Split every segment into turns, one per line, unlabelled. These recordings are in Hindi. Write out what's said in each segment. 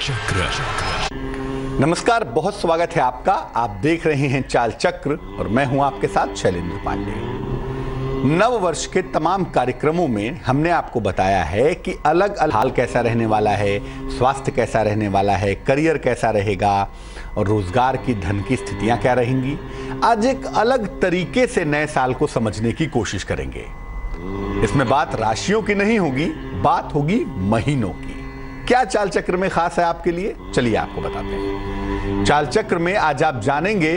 चक्र।
नमस्कार, बहुत स्वागत है आपका। आप देख रहे हैं चाल चक्र और मैं हूं आपके साथ शैलेंद्र पांडे। नव वर्ष के तमाम कार्यक्रमों में हमने आपको बताया है कि अलग अलग हाल कैसा रहने वाला है, स्वास्थ्य कैसा रहने वाला है, करियर कैसा रहेगा और रोजगार की धन की स्थितियां क्या रहेंगी। आज एक अलग तरीके से नए साल को समझने की कोशिश करेंगे। इसमें बात राशियों की नहीं होगी, बात होगी महीनों की। क्या चाल चक्र में खास है आपके लिए, चलिए आपको बताते हैं। चाल चक्र में आज आप जानेंगे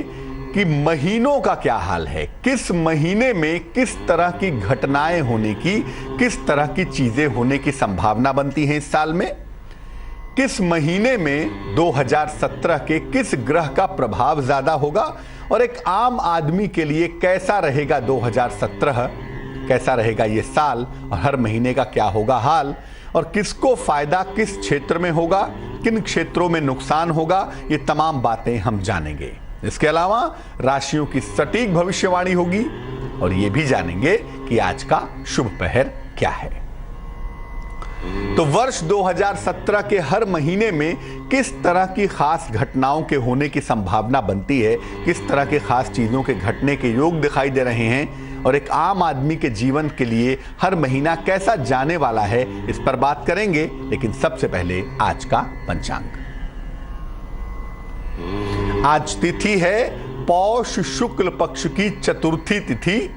कि महीनों का क्या हाल है, किस महीने में किस तरह की घटनाएं होने की, किस तरह की चीजें होने की संभावना बनती है इस साल में, किस महीने में 2017 के किस ग्रह का प्रभाव ज्यादा होगा और एक आम आदमी के लिए कैसा रहेगा 2017, कैसा रहेगा ये साल और हर महीने का क्या होगा हाल और किसको फायदा किस क्षेत्र में होगा, किन क्षेत्रों में नुकसान होगा, ये तमाम बातें हम जानेंगे। इसके अलावा राशियों की सटीक भविष्यवाणी होगी और ये भी जानेंगे कि आज का शुभ पहर क्या है। तो वर्ष 2017 के हर महीने में किस तरह की खास घटनाओं के होने की संभावना बनती है, किस तरह के खास चीजों के घटने के योग दिखाई दे रहे हैं और एक आम आदमी के जीवन के लिए हर महीना कैसा जाने वाला है, इस पर बात करेंगे। लेकिन सबसे पहले आज का पंचांग। आज तिथि है पौष शुक्ल पक्ष की चतुर्थी तिथि।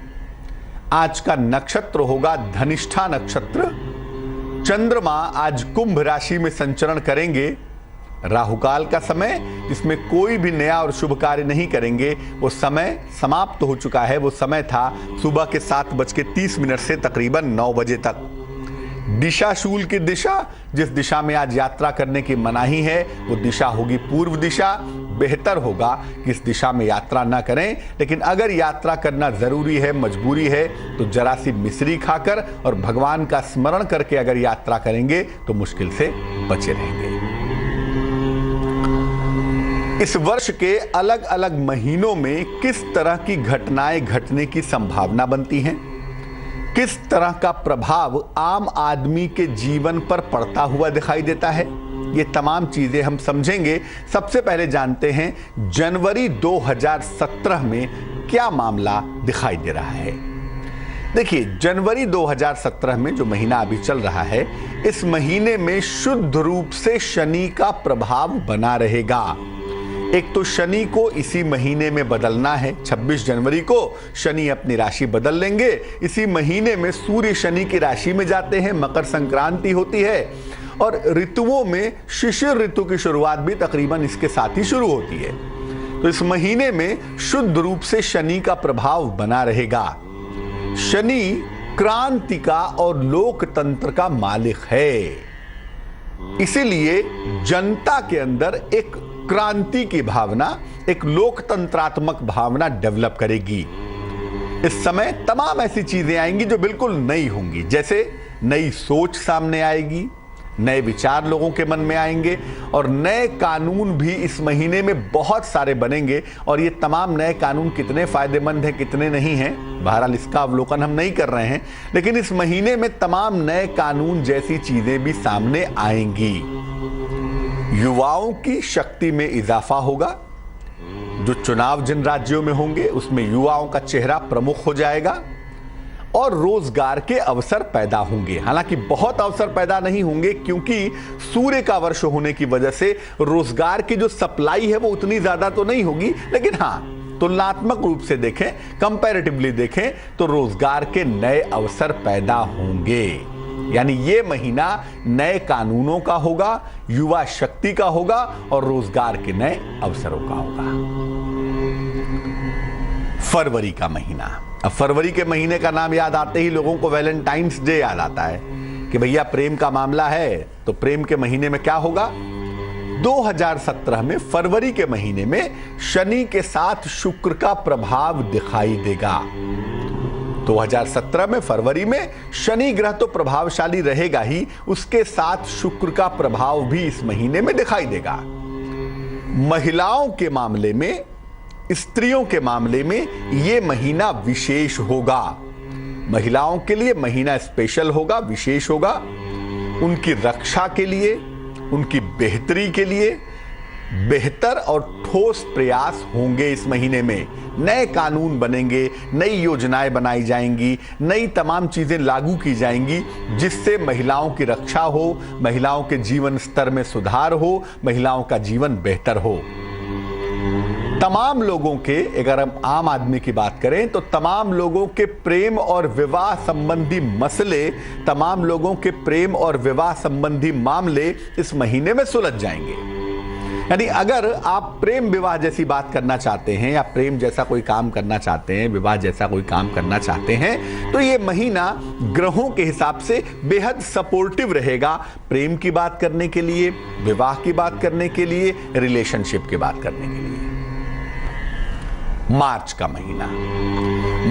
आज का नक्षत्र होगा धनिष्ठा नक्षत्र। चंद्रमा आज कुंभ राशि में संचरण करेंगे। राहुकाल का समय, जिसमें कोई भी नया और शुभ कार्य नहीं करेंगे, वो समय समाप्त हो चुका है। वो समय था सुबह के 7:30 से तकरीबन 9 बजे तक। दिशा शूल की दिशा, जिस दिशा में आज यात्रा करने की मनाही है, वो दिशा होगी पूर्व दिशा। बेहतर होगा कि इस दिशा में यात्रा ना करें, लेकिन अगर यात्रा करना जरूरी है, मजबूरी है, तो जरा सी मिश्री खाकर और भगवान का स्मरण करके अगर यात्रा करेंगे तो मुश्किल से बचे रहेंगे। इस वर्ष के अलग अलग महीनों में किस तरह की घटनाएं घटने की संभावना बनती हैं, किस तरह का प्रभाव आम आदमी के जीवन पर पड़ता हुआ दिखाई देता है, ये तमाम चीजें हम समझेंगे। सबसे पहले जानते हैं जनवरी 2017 में क्या मामला दिखाई दे रहा है। देखिए, जनवरी 2017 में जो महीना अभी चल रहा है, इस महीने में शुद्ध रूप से शनि का प्रभाव बना रहेगा। एक तो शनि को इसी महीने में बदलना है। 26 जनवरी को शनि अपनी राशि बदल लेंगे। इसी महीने में सूर्य शनि की राशि में जाते हैं, मकर संक्रांति होती है और ऋतुओं में शिशिर ऋतु की शुरुआत भी तकरीबन इसके साथ ही शुरू होती है। तो इस महीने में शुद्ध रूप से शनि का प्रभाव बना रहेगा। शनि क्रांति का और लोकतंत्र का मालिक है, इसीलिए जनता के अंदर एक क्रांति की भावना, एक लोकतंत्रात्मक भावना डेवलप करेगी। इस समय तमाम ऐसी चीजें आएंगी जो बिल्कुल नई होंगी, जैसे नई सोच सामने आएगी, नए विचार लोगों के मन में आएंगे और नए कानून भी इस महीने में बहुत सारे बनेंगे। और ये तमाम नए कानून कितने फायदेमंद हैं, कितने नहीं हैं, बहरहाल इसका अवलोकन हम नहीं कर रहे हैं, लेकिन इस महीने में तमाम नए कानून जैसी चीजें भी सामने आएंगी। युवाओं की शक्ति में इजाफा होगा। जो चुनाव जिन राज्यों में होंगे उसमें युवाओं का चेहरा प्रमुख हो जाएगा और रोजगार के अवसर पैदा होंगे। हालांकि बहुत अवसर पैदा नहीं होंगे, क्योंकि सूर्य का वर्ष होने की वजह से रोजगार की जो सप्लाई है वो उतनी ज्यादा तो नहीं होगी, लेकिन हाँ, तुलनात्मक रूप से देखें, कंपैरेटिवली देखें तो रोजगार के नए अवसर पैदा होंगे। यानी ये महीना नए कानूनों का होगा, युवा शक्ति का होगा और रोजगार के नए अवसरों का होगा। फरवरी का महीना। अब फरवरी के महीने का नाम याद आते ही लोगों को वैलेंटाइंस डे याद आता है कि भैया प्रेम का मामला है। तो प्रेम के महीने में क्या होगा? 2017 में फरवरी के महीने में शनि के साथ शुक्र का प्रभाव दिखाई देगा। 2017 में फरवरी में शनि ग्रह तो प्रभावशाली रहेगा ही, उसके साथ शुक्र का प्रभाव भी इस महीने में दिखाई देगा। महिलाओं के मामले में, स्त्रियों के मामले में यह महीना विशेष होगा। महिलाओं के लिए महीना स्पेशल होगा, विशेष होगा। उनकी रक्षा के लिए, उनकी बेहतरी के लिए बेहतर और ठोस प्रयास होंगे। इस महीने में नए कानून बनेंगे, नई योजनाएं बनाई जाएंगी, नई तमाम चीजें लागू की जाएंगी जिससे महिलाओं की रक्षा हो, महिलाओं के जीवन स्तर में सुधार हो, महिलाओं का जीवन बेहतर हो। तमाम लोगों के, अगर हम आम आदमी की बात करें तो तमाम लोगों के प्रेम और विवाह संबंधी मसले, तमाम लोगों के प्रेम और विवाह संबंधी मामले इस महीने में सुलझ जाएंगे। यानी अगर आप प्रेम विवाह जैसी बात करना चाहते हैं या प्रेम जैसा कोई काम करना चाहते हैं, विवाह जैसा कोई काम करना चाहते हैं, तो ये महीना ग्रहों के हिसाब से बेहद सपोर्टिव रहेगा प्रेम की बात करने के लिए, विवाह की बात करने के लिए, रिलेशनशिप की बात करने के लिए। मार्च का महीना,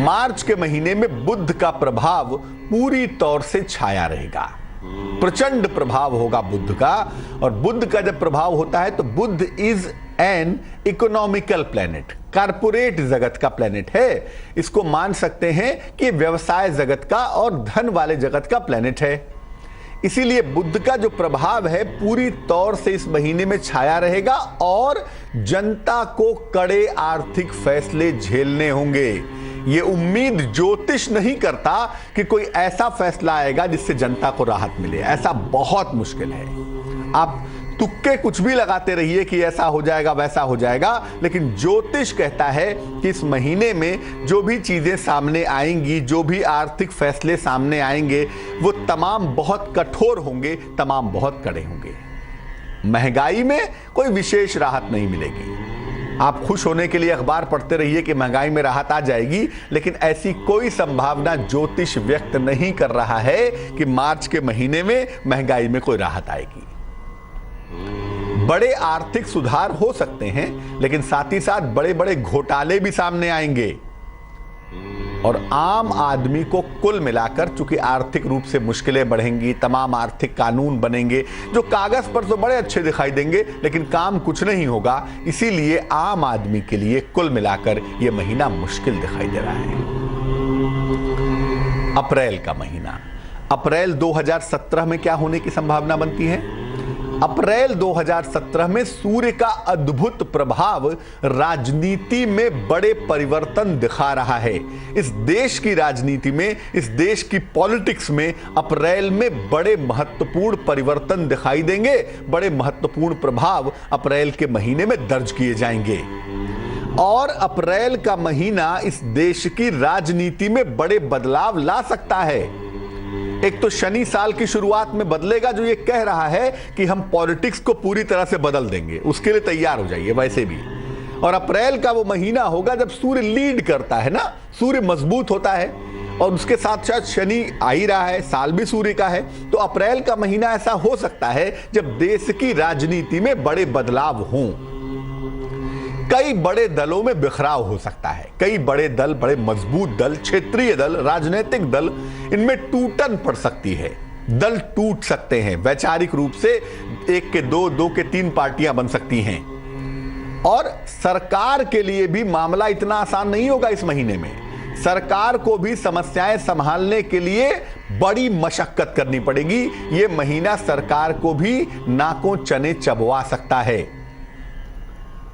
मार्च के महीने में बुध का प्रभाव पूरी तौर से छाया रहेगा। प्रचंड प्रभाव होगा बुध का, और बुध का जब प्रभाव होता है तो Budh is an economical planet, corporate जगत का प्लेनेट है। इसको मान सकते हैं कि व्यवसाय जगत का और धन वाले जगत का प्लेनेट है। इसीलिए बुध का जो प्रभाव है पूरी तौर से इस महीने में छाया रहेगा और जनता को कड़े आर्थिक फैसले झेलने होंगे। ये उम्मीद ज्योतिष नहीं करता कि कोई ऐसा फैसला आएगा जिससे जनता को राहत मिले, ऐसा बहुत मुश्किल है। आप तुक्के कुछ भी लगाते रहिए कि ऐसा हो जाएगा वैसा हो जाएगा, लेकिन ज्योतिष कहता है कि इस महीने में जो भी चीजें सामने आएंगी, जो भी आर्थिक फैसले सामने आएंगे, वो तमाम बहुत कठोर होंगे, तमाम बहुत कड़े होंगे। महंगाई में कोई विशेष राहत नहीं मिलेगी। आप खुश होने के लिए अखबार पढ़ते रहिए कि महंगाई में राहत आ जाएगी, लेकिन ऐसी कोई संभावना ज्योतिष व्यक्त नहीं कर रहा है कि मार्च के महीने में महंगाई में कोई राहत आएगी। बड़े आर्थिक सुधार हो सकते हैं, लेकिन साथ ही साथ बड़े बड़े घोटाले भी सामने आएंगे। और आम आदमी को कुल मिलाकर, चूंकि आर्थिक रूप से मुश्किलें बढ़ेंगी, तमाम आर्थिक कानून बनेंगे जो कागज पर तो बड़े अच्छे दिखाई देंगे लेकिन काम कुछ नहीं होगा। इसीलिए आम आदमी के लिए कुल मिलाकर यह महीना मुश्किल दिखाई दे रहा है। अप्रैल का महीना, अप्रैल 2017 में क्या होने की संभावना बनती है? अप्रैल 2017 में सूर्य का अद्भुत प्रभाव राजनीति में बड़े परिवर्तन दिखा रहा है। इस देश की राजनीति में, इस देश की पॉलिटिक्स में अप्रैल में बड़े महत्वपूर्ण परिवर्तन दिखाई देंगे, बड़े महत्वपूर्ण प्रभाव अप्रैल के महीने में दर्ज किए जाएंगे। और अप्रैल का महीना इस देश की राजनीति में बड़े बदलाव ला सकता है। एक तो शनि साल की शुरुआत में बदलेगा, जो ये कह रहा है कि हम पॉलिटिक्स को पूरी तरह से बदल देंगे, उसके लिए तैयार हो जाइए वैसे भी। और अप्रैल का वो महीना होगा जब सूर्य लीड करता है ना, सूर्य मजबूत होता है, और उसके साथ साथ शनि आ ही रहा है, साल भी सूर्य का है। तो अप्रैल का महीना ऐसा हो सकता है जब देश की राजनीति में बड़े बदलाव हों। कई बड़े दलों में बिखराव हो सकता है, कई बड़े दल, बड़े मजबूत दल, क्षेत्रीय दल, राजनीतिक दल, इनमें टूटन पड़ सकती है। दल टूट सकते हैं वैचारिक रूप से, एक के दो, दो के तीन पार्टियां बन सकती हैं। और सरकार के लिए भी मामला इतना आसान नहीं होगा इस महीने में। सरकार को भी समस्याएं संभालने के लिए बड़ी मशक्कत करनी पड़ेगी। यह महीना सरकार को भी नाकों चने चबवा सकता है।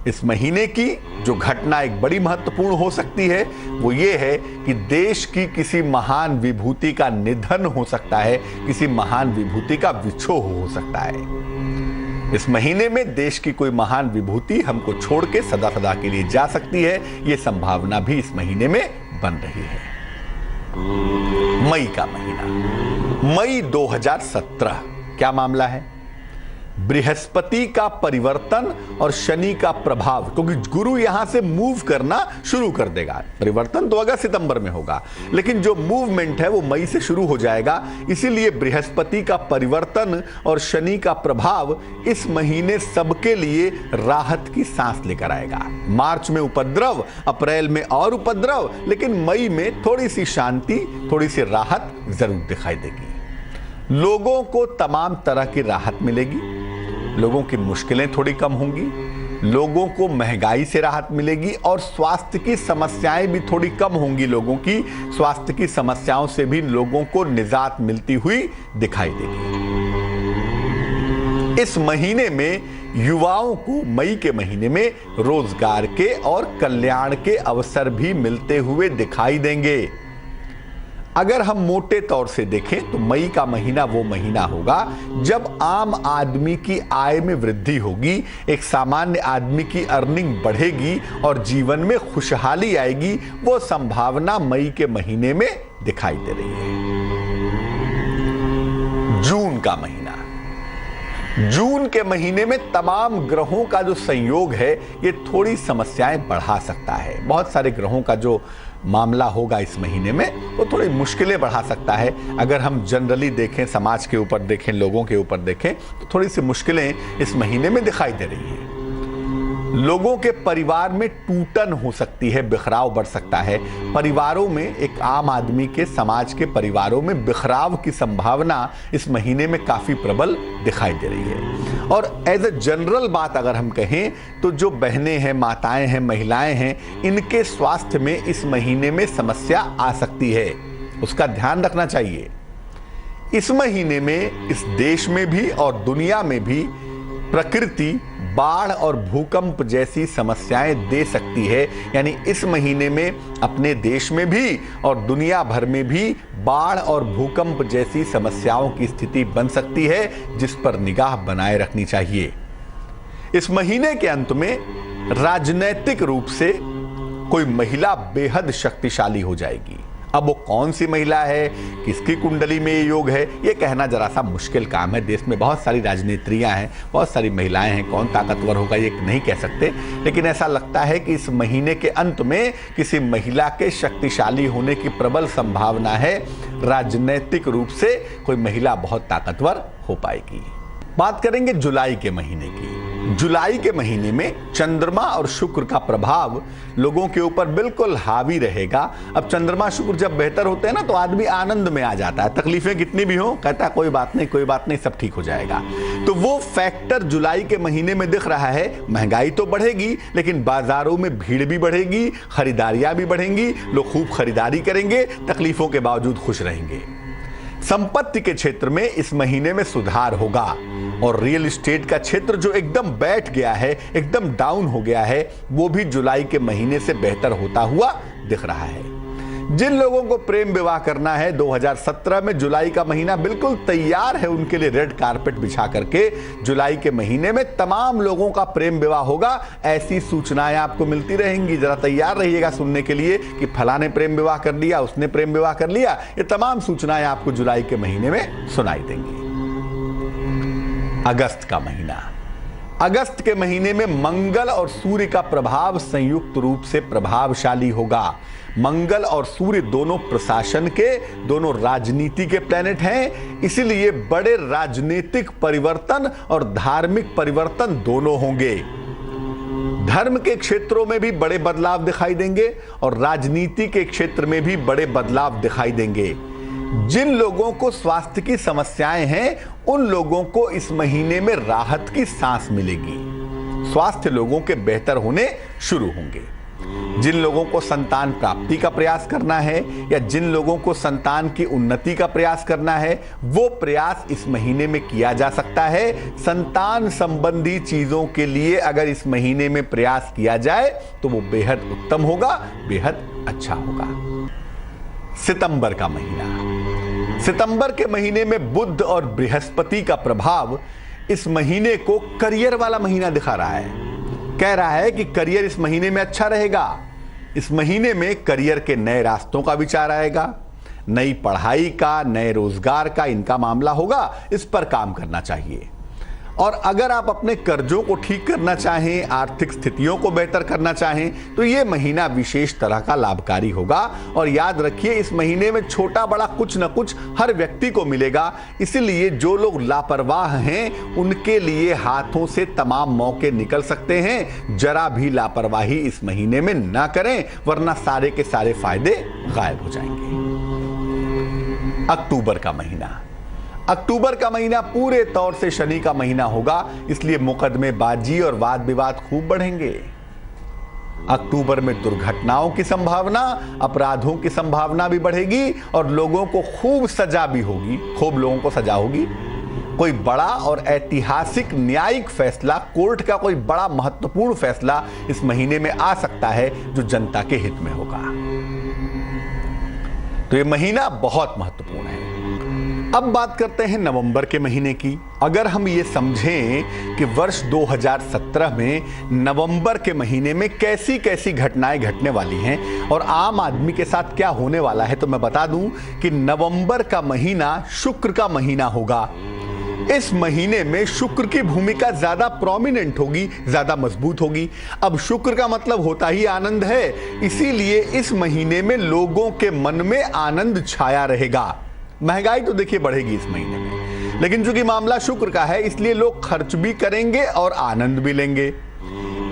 इस महीने की जो घटना एक बड़ी महत्वपूर्ण हो सकती है वो ये है कि देश की किसी महान विभूति का निधन हो सकता है, किसी महान विभूति का विछोह हो सकता है। इस महीने में देश की कोई महान विभूति हमको छोड़ के सदा सदा के लिए जा सकती है, ये संभावना भी इस महीने में बन रही है। मई का महीना, मई 2017, क्या मामला है? बृहस्पति का परिवर्तन और शनि का प्रभाव, क्योंकि गुरु यहां से मूव करना शुरू कर देगा। परिवर्तन तो अगस्त सितंबर में होगा, लेकिन जो मूवमेंट है वो मई से शुरू हो जाएगा। इसीलिए बृहस्पति का परिवर्तन और शनि का प्रभाव इस महीने सबके लिए राहत की सांस लेकर आएगा। मार्च में उपद्रव, अप्रैल में और उपद्रव, लेकिन मई में थोड़ी सी शांति, थोड़ी सी राहत जरूर दिखाई देगी। लोगों को तमाम तरह की राहत मिलेगी, लोगों की मुश्किलें थोड़ी कम होंगी, लोगों को महंगाई से राहत मिलेगी और स्वास्थ्य की समस्याएं भी थोड़ी कम होंगी। लोगों की स्वास्थ्य की समस्याओं से भी लोगों को निजात मिलती हुई दिखाई देगी। इस महीने में युवाओं को मई के महीने में रोजगार के और कल्याण के अवसर भी मिलते हुए दिखाई देंगे। अगर हम मोटे तौर से देखें तो मई का महीना वो महीना होगा जब आम आदमी की आय में वृद्धि होगी, एक सामान्य आदमी की अर्निंग बढ़ेगी और जीवन में खुशहाली आएगी। वो संभावना मई के महीने में दिखाई दे रही है। जून का महीना, जून के महीने में तमाम ग्रहों का जो संयोग है ये थोड़ी समस्याएं बढ़ा सकता है। बहुत सारे ग्रहों का जो मामला होगा इस महीने में वो थोड़ी मुश्किलें बढ़ा सकता है। अगर हम जनरली देखें, समाज के ऊपर देखें, लोगों के ऊपर देखें तो थोड़ी सी मुश्किलें इस महीने में दिखाई दे रही हैं। लोगों के परिवार में टूटन हो सकती है, बिखराव बढ़ सकता है। परिवारों में, एक आम आदमी के, समाज के परिवारों में बिखराव की संभावना इस महीने में काफी प्रबल दिखाई दे रही है। और एज ए जनरल बात अगर हम कहें तो जो बहनें हैं, माताएं हैं, महिलाएं हैं, इनके स्वास्थ्य में इस महीने में समस्या आ सकती है, उसका ध्यान रखना चाहिए। इस महीने में इस देश में भी और दुनिया में भी प्रकृति बाढ़ और भूकंप जैसी समस्याएं दे सकती है। यानी इस महीने में अपने देश में भी और दुनिया भर में भी बाढ़ और भूकंप जैसी समस्याओं की स्थिति बन सकती है, जिस पर निगाह बनाए रखनी चाहिए। इस महीने के अंत में राजनैतिक रूप से कोई महिला बेहद शक्तिशाली हो जाएगी। अब वो कौन सी महिला है, किसकी कुंडली में ये योग है, ये कहना जरा सा मुश्किल काम है। देश में बहुत सारी राजनेत्रियां हैं, बहुत सारी महिलाएं हैं, कौन ताकतवर होगा ये नहीं कह सकते। लेकिन ऐसा लगता है कि इस महीने के अंत में किसी महिला के शक्तिशाली होने की प्रबल संभावना है। राजनैतिक रूप से कोई महिला बहुत ताकतवर हो पाएगी। बात करेंगे जुलाई के महीने की। जुलाई के महीने में चंद्रमा और शुक्र का प्रभाव लोगों के ऊपर बिल्कुल हावी रहेगा। अब चंद्रमा शुक्र जब बेहतर होते हैं ना तो आदमी आनंद में आ जाता है। तकलीफें कितनी भी हो, कहता है कोई बात नहीं, कोई बात नहीं, सब ठीक हो जाएगा। तो वो फैक्टर जुलाई के महीने में दिख रहा है। महंगाई तो बढ़ेगी लेकिन बाजारों में भीड़ भी बढ़ेगी, खरीदारियां भी बढ़ेंगी, लोग खूब खरीदारी करेंगे, तकलीफों के बावजूद खुश रहेंगे। संपत्ति के क्षेत्र में इस महीने में सुधार होगा और रियल एस्टेट का क्षेत्र जो एकदम बैठ गया है, एकदम डाउन हो गया है, वो भी जुलाई के महीने से बेहतर होता हुआ दिख रहा है। जिन लोगों को प्रेम विवाह करना है 2017 में जुलाई का महीना बिल्कुल तैयार है उनके लिए। रेड कारपेट बिछा करके जुलाई के महीने में तमाम लोगों का प्रेम विवाह होगा। ऐसी सूचनाएं आपको मिलती रहेंगी, जरा तैयार रहिएगा सुनने के लिए कि फलाने प्रेम विवाह कर लिया, उसने प्रेम विवाह कर लिया। ये तमाम सूचनाएं आपको जुलाई के महीने में सुनाई देंगी। अगस्त का महीना, अगस्त के महीने में मंगल और सूर्य का प्रभाव संयुक्त रूप से प्रभावशाली होगा। मंगल और सूर्य दोनों प्रशासन के, दोनों राजनीति के प्लैनेट हैं, इसलिए बड़े राजनीतिक परिवर्तन और धार्मिक परिवर्तन दोनों होंगे। धर्म के क्षेत्रों में भी बड़े बदलाव दिखाई देंगे और राजनीति के क्षेत्र में भी बड़े बदलाव दिखाई देंगे। जिन लोगों को स्वास्थ्य की समस्याएं हैं उन लोगों को इस महीने में राहत की सांस मिलेगी। स्वास्थ्य लोगों के बेहतर होने शुरू होंगे। जिन लोगों को संतान प्राप्ति का प्रयास करना है या जिन लोगों को संतान की उन्नति का प्रयास करना है वो प्रयास इस महीने में किया जा सकता है। संतान संबंधी चीजों के लिए अगर इस महीने में प्रयास किया जाए तो वो बेहद उत्तम होगा, बेहद अच्छा होगा। सितंबर का महीना, सितंबर के महीने में बुध और बृहस्पति का प्रभाव इस महीने को करियर वाला महीना दिखा रहा है। कह रहा है कि करियर इस महीने में अच्छा रहेगा। इस महीने में करियर के नए रास्तों का विचार आएगा, नई पढ़ाई का, नए रोजगार का इनका मामला होगा, इस पर काम करना चाहिए। और अगर आप अपने कर्जों को ठीक करना चाहें, आर्थिक स्थितियों को बेहतर करना चाहें तो ये महीना विशेष तरह का लाभकारी होगा। और याद रखिए इस महीने में छोटा बड़ा कुछ न कुछ हर व्यक्ति को मिलेगा। इसीलिए जो लोग लापरवाह हैं उनके लिए हाथों से तमाम मौके निकल सकते हैं। जरा भी लापरवाही इस महीने में ना करें वरना सारे के सारे फायदे गायब हो जाएंगे। अक्टूबर का महीना, अक्टूबर का महीना पूरे तौर से शनि का महीना होगा, इसलिए मुकदमेबाजी और वाद विवाद खूब बढ़ेंगे। अक्टूबर में दुर्घटनाओं की संभावना, अपराधों की संभावना भी बढ़ेगी और लोगों को खूब सजा भी होगी, खूब लोगों को सजा होगी। कोई बड़ा और ऐतिहासिक न्यायिक फैसला, कोर्ट का कोई बड़ा महत्वपूर्ण फैसला इस महीने में आ सकता है जो जनता के हित में होगा। तो ये महीना बहुत महत्वपूर्ण है। अब बात करते हैं नवंबर के महीने की। अगर हम ये समझें कि वर्ष 2017 में नवंबर के महीने में कैसी कैसी घटनाएं घटने वाली हैं और आम आदमी के साथ क्या होने वाला है, तो मैं बता दूं कि नवंबर का महीना शुक्र का महीना होगा। इस महीने में शुक्र की भूमिका ज्यादा प्रोमिनेंट होगी, ज्यादा मजबूत होगी। अब शुक्र का मतलब होता ही आनंद है, इसीलिए इस महीने में लोगों के मन में आनंद छाया रहेगा। महंगाई तो देखिए बढ़ेगी इस महीने में, लेकिन चूंकि मामला शुक्र का है इसलिए लोग खर्च भी करेंगे और आनंद भी लेंगे।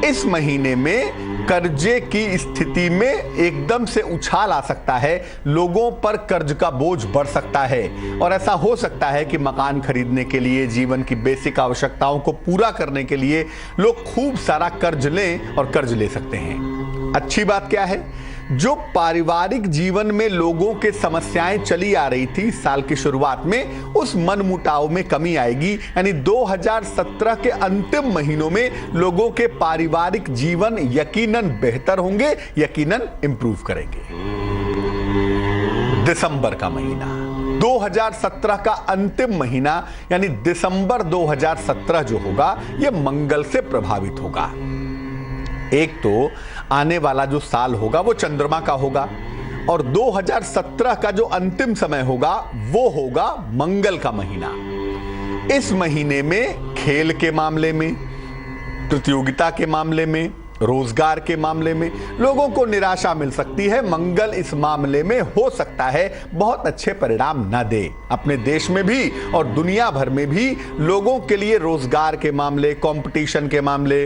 इस महीने में कर्जे की स्थिति में एकदम से उछाल आ सकता है, लोगों पर कर्ज का बोझ बढ़ सकता है और ऐसा हो सकता है कि मकान खरीदने के लिए, जीवन की बेसिक आवश्यकताओं को पूरा करने के लिए लोग खूब सारा कर्ज लें और कर्ज ले सकते हैं। अच्छी बात क्या है, जो पारिवारिक जीवन में लोगों के समस्याएं चली आ रही थी साल की शुरुआत में, उस मनमुटाव में कमी आएगी। यानी 2017 के अंतिम महीनों में लोगों के पारिवारिक जीवन यकीनन बेहतर होंगे, यकीनन इंप्रूव करेंगे। दिसंबर का महीना, 2017 का अंतिम महीना यानी दिसंबर 2017 जो होगा यह मंगल से प्रभावित होगा। एक तो आने वाला जो साल होगा वो चंद्रमा का होगा और 2017 का जो अंतिम समय होगा वो होगा मंगल का महीना। इस महीने में खेल के मामले में, प्रतियोगिता के मामले में, रोजगार के मामले में लोगों को निराशा मिल सकती है। मंगल इस मामले में हो सकता है बहुत अच्छे परिणाम न दे। अपने देश में भी और दुनिया भर में भी लोगों के लिए रोजगार के मामले, कंपटीशन के मामले,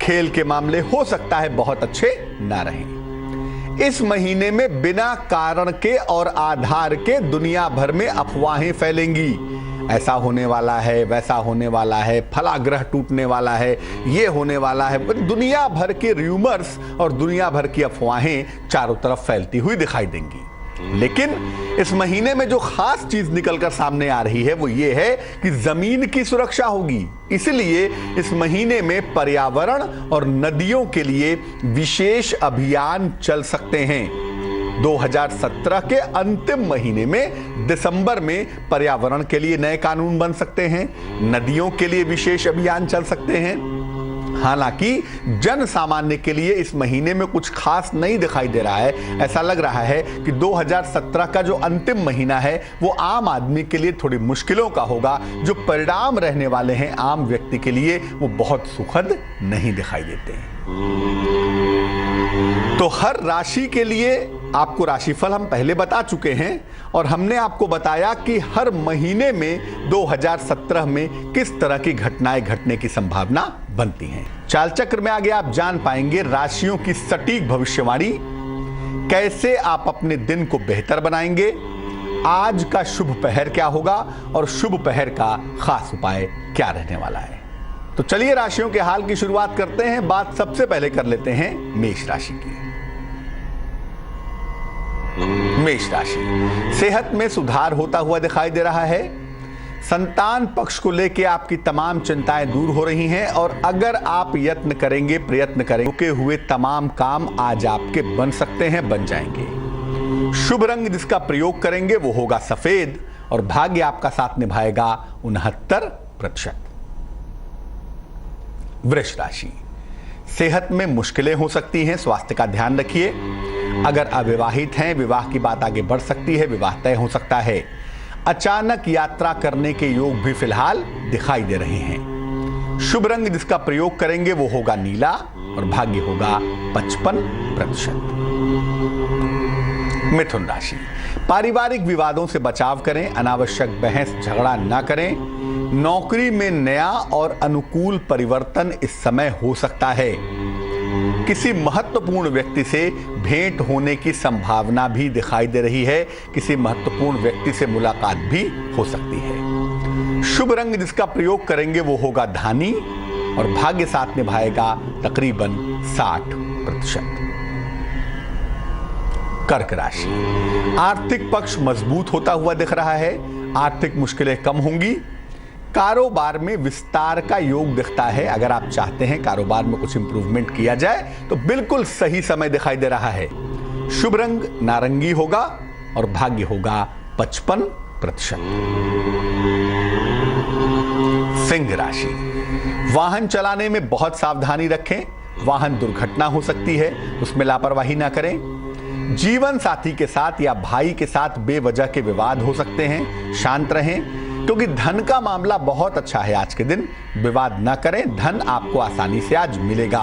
खेल के मामले हो सकता है बहुत अच्छे ना रहें। इस महीने में बिना कारण के और आधार के दुनिया भर में अफवाहें फैलेंगी। ऐसा होने वाला है, वैसा होने वाला है, फला ग्रह टूटने वाला है, ये होने वाला है। दुनिया भर के र्यूमर्स और दुनिया भर की अफवाहें चारों तरफ फैलती हुई दिखाई देंगी। लेकिन इस महीने में जो खास चीज निकलकर सामने आ रही है वो ये है कि जमीन की सुरक्षा होगी। इसलिए इस महीने में पर्यावरण और नदियों के लिए विशेष अभियान चल सकते हैं। 2017 के अंतिम महीने में दिसंबर में पर्यावरण के लिए नए कानून बन सकते हैं, नदियों के लिए विशेष अभियान चल सकते हैं। हालांकि जन सामान्य के लिए इस महीने में कुछ खास नहीं दिखाई दे रहा है। ऐसा लग रहा है कि 2017 का जो अंतिम महीना है वो आम आदमी के लिए थोड़ी मुश्किलों का होगा। जो परिणाम रहने वाले हैं आम व्यक्ति के लिए वो बहुत सुखद नहीं दिखाई देते हैं। तो हर राशि के लिए आपको राशिफल हम पहले बता चुके हैं और हमने आपको बताया कि हर महीने में 2017 में किस तरह की घटनाएं घटने की संभावना बनती हैं। चाल चक्र में आगे आप जान पाएंगे राशियों की सटीक भविष्यवाणी, कैसे आप अपने दिन को बेहतर बनाएंगे, आज का शुभ पहर क्या होगा और शुभ पहर का खास उपाय क्या रहने वाला है। तो चलिए राशियों के हाल की शुरुआत करते हैं। बात सबसे पहले कर लेते हैं मेष राशि की। मेष राशि, सेहत में सुधार होता हुआ दिखाई दे रहा है। संतान पक्ष को लेकर आपकी तमाम चिंताएं दूर हो रही हैं और अगर आप प्रयत्न करेंगे रुके हुए तमाम काम आज आपके बन सकते हैं, बन जाएंगे। शुभ रंग जिसका प्रयोग करेंगे वो होगा सफेद और भाग्य आपका साथ निभाएगा 69%। वृष राशि, सेहत में मुश्किलें हो सकती हैं, स्वास्थ्य का ध्यान रखिए। अगर अविवाहित हैं विवाह की बात आगे बढ़ सकती है, विवाह तय हो सकता है। अचानक यात्रा करने के योग भी फिलहाल दिखाई दे रहे हैं। शुभ रंग जिसका प्रयोग करेंगे वो होगा नीला और भाग्य होगा 55%। मिथुन राशि, पारिवारिक विवादों से बचाव करें, अनावश्यक बहस झगड़ा ना करें। नौकरी में नया और अनुकूल परिवर्तन इस समय हो सकता है। किसी महत्वपूर्ण व्यक्ति से भेंट होने की संभावना भी दिखाई दे रही है। किसी महत्वपूर्ण व्यक्ति से मुलाकात भी हो सकती है। शुभ रंग जिसका प्रयोग करेंगे वो होगा धानी और भाग्य साथ निभाएगा तकरीबन 60%। कर्क राशि, आर्थिक पक्ष मजबूत होता हुआ दिख रहा है। आर्थिक मुश्किलें कम होंगी। कारोबार में विस्तार का योग दिखता है। अगर आप चाहते हैं कारोबार में कुछ इंप्रूवमेंट किया जाए तो बिल्कुल सही समय दिखाई दे रहा है। शुभ रंग नारंगी होगा और भाग्य होगा 55%। सिंह राशि, वाहन चलाने में बहुत सावधानी रखें। वाहन दुर्घटना हो सकती है, उसमें लापरवाही ना करें। जीवन साथी के साथ या भाई के साथ बेवजह के विवाद हो सकते हैं, शांत रहें क्योंकि धन का मामला बहुत अच्छा है। आज के दिन विवाद ना करें, धन आपको आसानी से आज मिलेगा।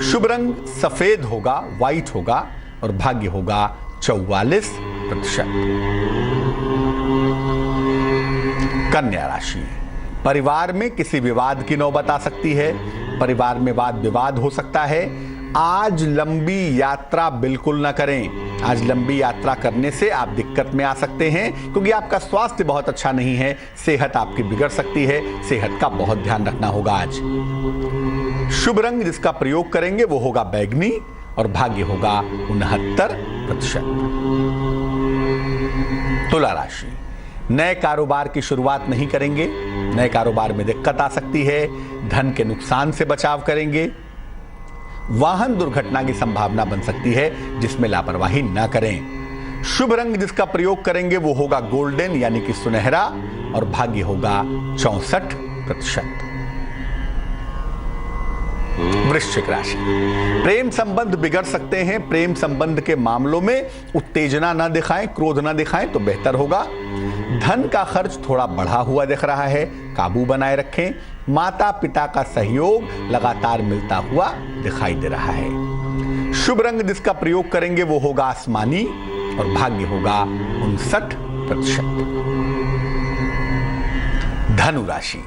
शुभ रंग सफेद होगा, व्हाइट होगा और भाग्य होगा 44%। कन्या राशि, परिवार में किसी विवाद की नौबत आ सकती है। परिवार में वाद विवाद हो सकता है। आज लंबी यात्रा बिल्कुल ना करें। आज लंबी यात्रा करने से आप दिक्कत में आ सकते हैं क्योंकि आपका स्वास्थ्य बहुत अच्छा नहीं है। सेहत आपकी बिगड़ सकती है, सेहत का बहुत ध्यान रखना होगा आज। शुभ रंग जिसका प्रयोग करेंगे वो होगा बैगनी और भाग्य होगा 69%। तुला राशि, नए कारोबार की शुरुआत नहीं करेंगे। नए कारोबार में दिक्कत आ सकती है। धन के नुकसान से बचाव करेंगे। वाहन दुर्घटना की संभावना बन सकती है, जिसमें लापरवाही ना करें। शुभ रंग जिसका प्रयोग करेंगे वो होगा गोल्डन यानी कि सुनहरा और भाग्य होगा 64%। वृश्चिक राशि, प्रेम संबंध बिगड़ सकते हैं। प्रेम संबंध के मामलों में उत्तेजना ना दिखाएं, क्रोध ना दिखाएं तो बेहतर होगा। धन का खर्च थोड़ा बढ़ा हुआ दिख रहा है, काबू बनाए रखें। माता पिता का सहयोग लगातार मिलता हुआ दिखाई दे रहा है। शुभ रंग जिसका प्रयोग करेंगे वो होगा आसमानी और भाग्य होगा 59%। धनु राशि,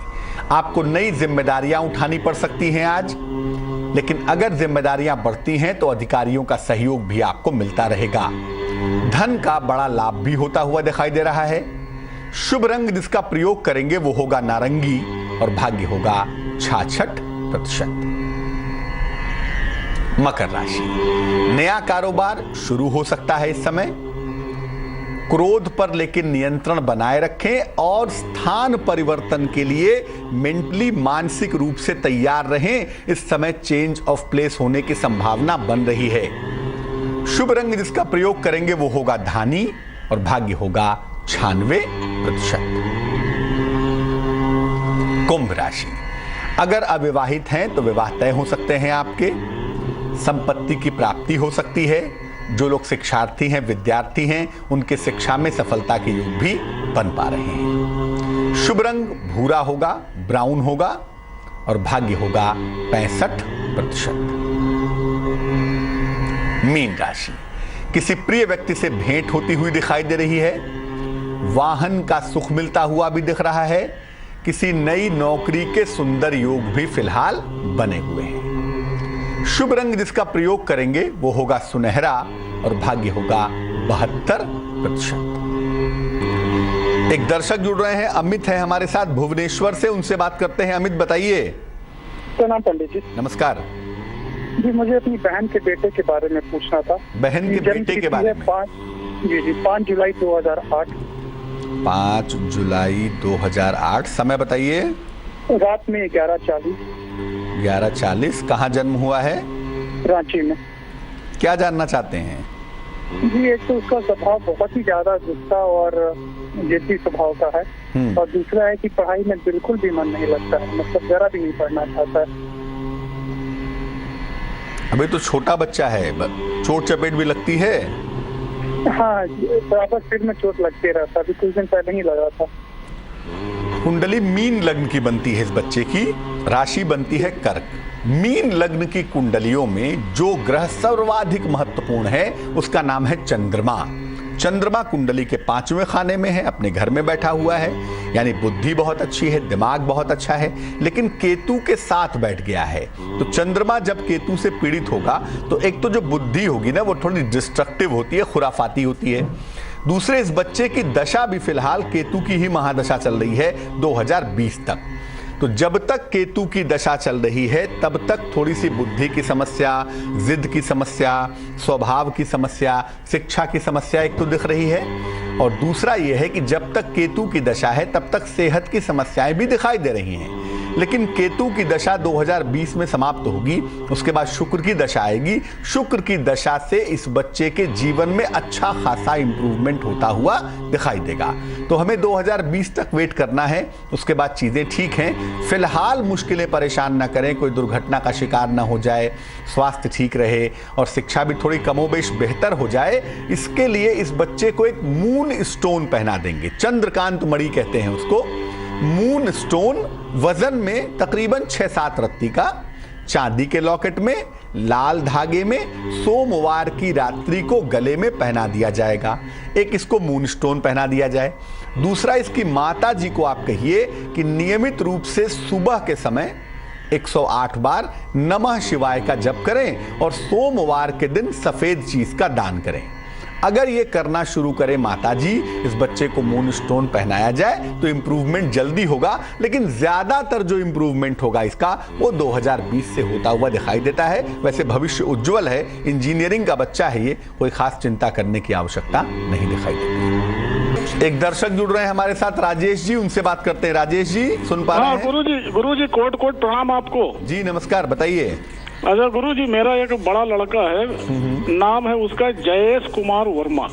आपको नई जिम्मेदारियां उठानी पड़ सकती हैं आज, लेकिन अगर जिम्मेदारियां बढ़ती हैं तो अधिकारियों का सहयोग भी आपको मिलता रहेगा। धन का बड़ा लाभ भी होता हुआ दिखाई दे रहा है। शुभ रंग जिसका प्रयोग करेंगे वो होगा नारंगी और भाग्य होगा 66%। मकर राशि, नया कारोबार शुरू हो सकता है इस समय। क्रोध पर लेकिन नियंत्रण बनाए रखें और स्थान परिवर्तन के लिए मेंटली मानसिक रूप से तैयार रहें। इस समय चेंज ऑफ प्लेस होने की संभावना बन रही है। शुभ रंग जिसका प्रयोग करेंगे वो होगा धानी और भाग्य होगा 96%। कुंभ राशि, अगर अविवाहित हैं तो विवाह तय हो सकते हैं आपके। संपत्ति की प्राप्ति हो सकती है। जो लोग शिक्षार्थी हैं, विद्यार्थी हैं, उनके शिक्षा में सफलता के योग भी बन पा रहे हैं। शुभ रंग भूरा होगा, ब्राउन होगा और भाग्य होगा 65%। मीन राशि, किसी प्रिय व्यक्ति से भेंट होती हुई दिखाई दे रही है। वाहन का सुख मिलता हुआ भी दिख रहा है। किसी नई नौकरी के सुंदर योग भी फिलहाल बने हुए हैं। शुभ रंग जिसका प्रयोग करेंगे वो होगा सुनहरा और भाग्य होगा 72%। एक दर्शक जुड़ रहे हैं, अमित है हमारे साथ भुवनेश्वर से, उनसे बात करते हैं। अमित बताइए।
प्रणाम पंडित जी।
नमस्कार
जी, मुझे अपनी बहन के बेटे के बारे में पूछना था।
बहन के बेटे के बारे में?
5 जुलाई 2008।
5 जुलाई 2008। समय बताइए।
रात में 11:40।
11:40। कहाँ जन्म हुआ है?
रांची में।
क्या जानना चाहते हैं?
जी, एक तो उसका स्वभाव बहुत ही ज्यादा गुस्सा और जिद्दी स्वभाव का है, और दूसरा है कि पढ़ाई में बिल्कुल भी मन नहीं लगता है, मतलब जरा भी नहीं पढ़ना चाहता है।
अभी तो छोटा बच्चा है, चोट चपेट भी लगती है।
हाँ, बराबर सिर में चोट लगते रहता, अभी कुछ दिन पहले ही लगा था।
कुंडली मीन लग्न की बनती है इस बच्चे की। राशि बनती है कर्क। मीन लग्न की कुंडलियों में जो ग्रह सर्वाधिक महत्वपूर्ण है उसका नाम है चंद्रमा। चंद्रमा कुंडली के 5वें खाने में है, अपने घर में बैठा हुआ है, यानी बुद्धि बहुत अच्छी है, दिमाग बहुत अच्छा है, लेकिन केतु के साथ बैठ गया है। तो चंद्रमा जब केतु से पीड़ित होगा तो एक तो जो बुद्धि होगी ना वो थोड़ी डिस्ट्रक्टिव होती है, खुराफाती होती है। दूसरे, इस बच्चे की दशा भी फिलहाल केतु की ही महादशा चल रही है 2020 तक। तो जब तक केतु की दशा चल रही है तब तक थोड़ी सी बुद्धि की समस्या, जिद की समस्या, स्वभाव की समस्या, शिक्षा की समस्या एक तो दिख रही है। और दूसरा ये है कि जब तक केतु की दशा है तब तक सेहत की समस्याएं भी दिखाई दे रही हैं, लेकिन केतु की दशा 2020 में समाप्त होगी, उसके बाद शुक्र की दशा आएगी। शुक्र की दशा से इस बच्चे के जीवन में अच्छा खासा इंप्रूवमेंट होता हुआ दिखाई देगा। तो हमें 2020 तक वेट करना है, उसके बाद चीज़ें ठीक हैं। फिलहाल मुश्किलें परेशान ना करें, कोई दुर्घटना का शिकार ना हो जाए, स्वास्थ्य ठीक रहे और शिक्षा भी थोड़ी कमोबेश बेहतर हो जाए, इसके लिए इस बच्चे को एक मून स्टोन पहना देंगे। चंद्रकांत मणि कहते हैं उसको। मून स्टोन वजन में तकरीबन 6-7 रत्ती का, चांदी के लॉकेट में, लाल धागे में, सोमवार की रात्रि को गले में पहना दिया जाएगा। एक इसको मून स्टोन पहना दिया जाए। दूसरा, इसकी माता जी को आप कहिए कि नियमित रूप से सुबह के समय 108 बार नमः शिवाय का जप करें और सोमवार के दिन सफेद चीज का दान करें। अगर ये करना शुरू करें माताजी, इस बच्चे को मून स्टोन पहनाया जाए तो इंप्रूवमेंट जल्दी होगा, लेकिन ज्यादातर जो इंप्रूवमेंट होगा इसका वो 2020 से होता हुआ दिखाई देता है। वैसे भविष्य उज्जवल है, इंजीनियरिंग का बच्चा है ये, कोई खास चिंता करने की आवश्यकता नहीं दिखाई देती। एक दर्शक जुड़ रहे हैं हमारे साथ, राजेश जी, उनसे बात करते हैं। राजेश जी सुन पा रहे हैं?
गुरुजी कोट कोट प्रणाम आपको।
जी नमस्कार, बताइए।
अच्छा गुरुजी, मेरा एक बड़ा लड़का है, नाम है उसका जयेश कुमार वर्मा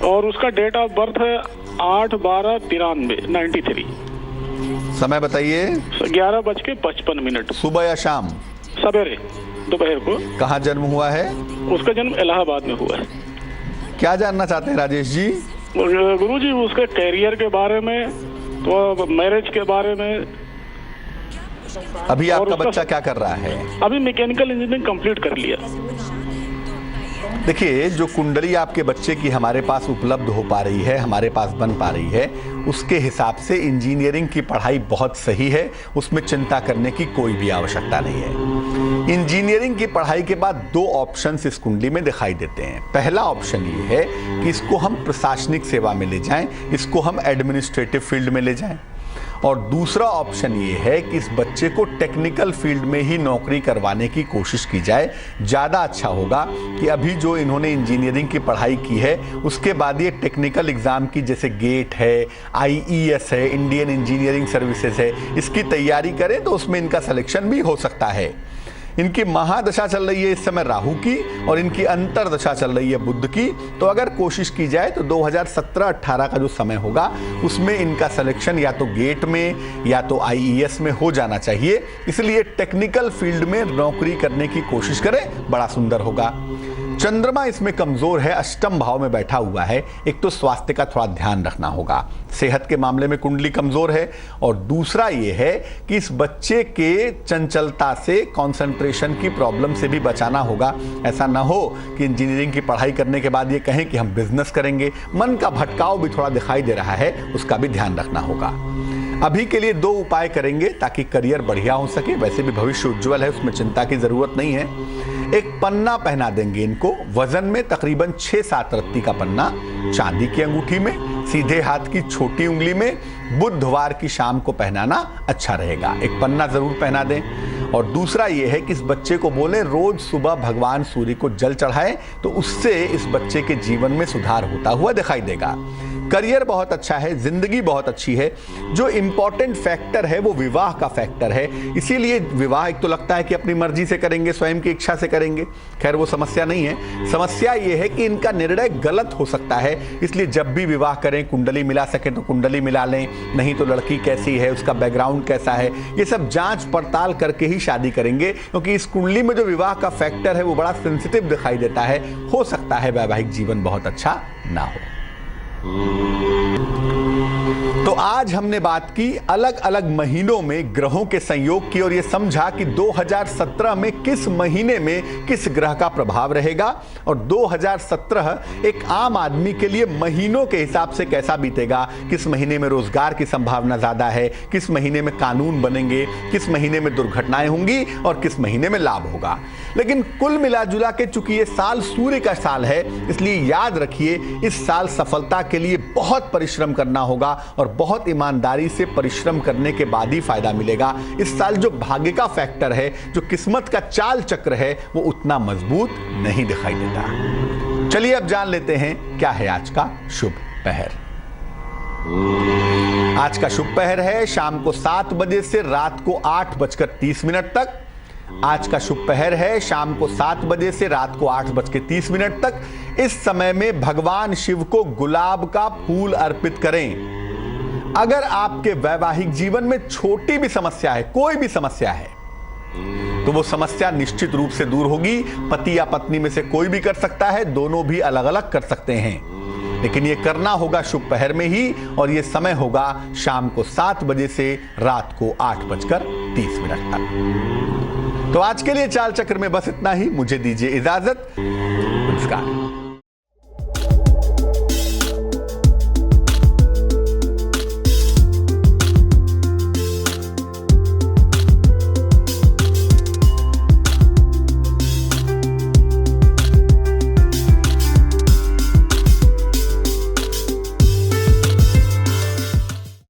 और उसका डेट ऑफ बर्थ है 8/12/93।
समय बताइए।
11:55।
सुबह या शाम?
सवेरे, दोपहर को।
कहाँ जन्म हुआ है?
उसका जन्म इलाहाबाद में हुआ है।
क्या जानना चाहते हैं राजेश जी?
गुरुजी उसके कैरियर के बारे में, तो मैरिज के बारे में।
अभी आपका बच्चा क्या कर रहा है?
अभी मैकेनिकल इंजीनियरिंग कंप्लीट कर लिया।
देखिए, जो कुंडली आपके बच्चे की हमारे पास उपलब्ध हो पा रही है, हमारे पास बन पा रही है, उसके हिसाब से इंजीनियरिंग की पढ़ाई बहुत सही है, उसमें चिंता करने की कोई भी आवश्यकता नहीं है। इंजीनियरिंग की पढ़ाई के बाद 2 ऑप्शंस इस कुंडली में दिखाई देते हैं। पहला ऑप्शन ये है कि इसको हम प्रशासनिक सेवा में ले जाएं, इसको हम एडमिनिस्ट्रेटिव फील्ड में ले जाएं, और दूसरा ऑप्शन ये है कि इस बच्चे को टेक्निकल फील्ड में ही नौकरी करवाने की कोशिश की जाए। ज़्यादा अच्छा होगा कि अभी जो इन्होंने इंजीनियरिंग की पढ़ाई की है उसके बाद ये टेक्निकल एग्ज़ाम की, जैसे गेट है, IES है, इंडियन इंजीनियरिंग सर्विसेज है, इसकी तैयारी करें तो उसमें इनका सिलेक्शन भी हो सकता है। इनकी महादशा चल रही है इस समय राहु की और इनकी अंतरदशा चल रही है बुध की। तो अगर कोशिश की जाए तो 2017-18 का जो समय होगा उसमें इनका सिलेक्शन या तो गेट में या तो IES में हो जाना चाहिए। इसलिए टेक्निकल फील्ड में नौकरी करने की कोशिश करें, बड़ा सुंदर होगा। चंद्रमा इसमें कमजोर है, अष्टम भाव में बैठा हुआ है। एक तो स्वास्थ्य का थोड़ा ध्यान रखना होगा, सेहत के मामले में कुंडली कमजोर है, और दूसरा ये है कि इस बच्चे के चंचलता से, कंसंट्रेशन की प्रॉब्लम से भी बचाना होगा। ऐसा ना हो कि इंजीनियरिंग की पढ़ाई करने के बाद ये कहें कि हम बिजनेस करेंगे। मन का भटकाव भी थोड़ा दिखाई दे रहा है, उसका भी ध्यान रखना होगा। अभी के लिए 2 उपाय करेंगे ताकि करियर बढ़िया हो सके। वैसे भी भविष्य उज्जवल है, उसमें चिंता की जरूरत नहीं है। एक पन्ना पहना देंगे इनको, वजन में तकरीबन 6-7 रत्ती का पन्ना, चांदी की अंगूठी में, सीधे हाथ की छोटी उंगली में। बुधवार की शाम को पहनाना अच्छा रहेगा। एक पन्ना जरूर पहना दें। और दूसरा ये है कि इस बच्चे को बोले रोज सुबह भगवान सूर्य को जल चढ़ाएं, तो उससे इस बच्चे के जीवन में सुधार होता हुआ दिखाई देगा। करियर बहुत अच्छा है, जिंदगी बहुत अच्छी है। जो इंपॉर्टेंट फैक्टर है वो विवाह का फैक्टर है। इसीलिए विवाह एक तो लगता है कि अपनी मर्जी से करेंगे, स्वयं की इच्छा से करेंगे, खैर वो समस्या नहीं है। समस्या ये है कि इनका निर्णय गलत हो सकता है। इसलिए जब भी विवाह करें, कुंडली मिला सके तो कुंडली मिला लें, नहीं तो लड़की कैसी है, उसका बैकग्राउंड कैसा है, ये सब जांच पड़ताल करके ही शादी करेंगे। क्योंकि इस कुंडली में जो विवाह का फैक्टर है वो बड़ा सेंसिटिव दिखाई देता है। हो सकता है वैवाहिक जीवन बहुत अच्छा ना हो। तो आज हमने बात की अलग अलग महीनों में ग्रहों के संयोग की, और यह समझा कि 2017 में किस महीने में किस ग्रह का प्रभाव रहेगा, और 2017 एक आम आदमी के लिए महीनों के हिसाब से कैसा बीतेगा। किस महीने में रोजगार की संभावना ज्यादा है, किस महीने में कानून बनेंगे, किस महीने में दुर्घटनाएं होंगी और किस महीने में लाभ होगा। लेकिन कुल मिला जुला के चूंकि ये साल सूर्य का साल है, इसलिए याद रखिए इस साल सफलता के लिए बहुत परिश्रम करना होगा, और बहुत ईमानदारी से परिश्रम करने के बाद ही फायदा मिलेगा। इस साल जो भाग्य का फैक्टर है, जो किस्मत का चाल चक्र है, वो उतना मजबूत नहीं दिखाई देता। चलिए अब जान लेते हैं क्या है आज का शुभ पहर। आज का शुभ पहर है शाम को 7 बजे से रात को 8:30 तक। आज का शुभ पहर है शाम को 7 बजे से रात को 8:30 तक। इस समय में भगवान शिव को गुलाब का फूल अर्पित करें। अगर आपके वैवाहिक जीवन में छोटी भी समस्या है, कोई भी समस्या है, तो वो समस्या निश्चित रूप से दूर होगी। पति या पत्नी में से कोई भी कर सकता है, दोनों भी अलग अलग कर सकते हैं, लेकिन ये करना होगा शुभ पहर में ही, और ये समय होगा शाम को 7 बजे से रात को 8:30 तक। तो आज के लिए चाल चक्र में बस इतना ही। मुझे दीजिए इजाजत। नमस्कार।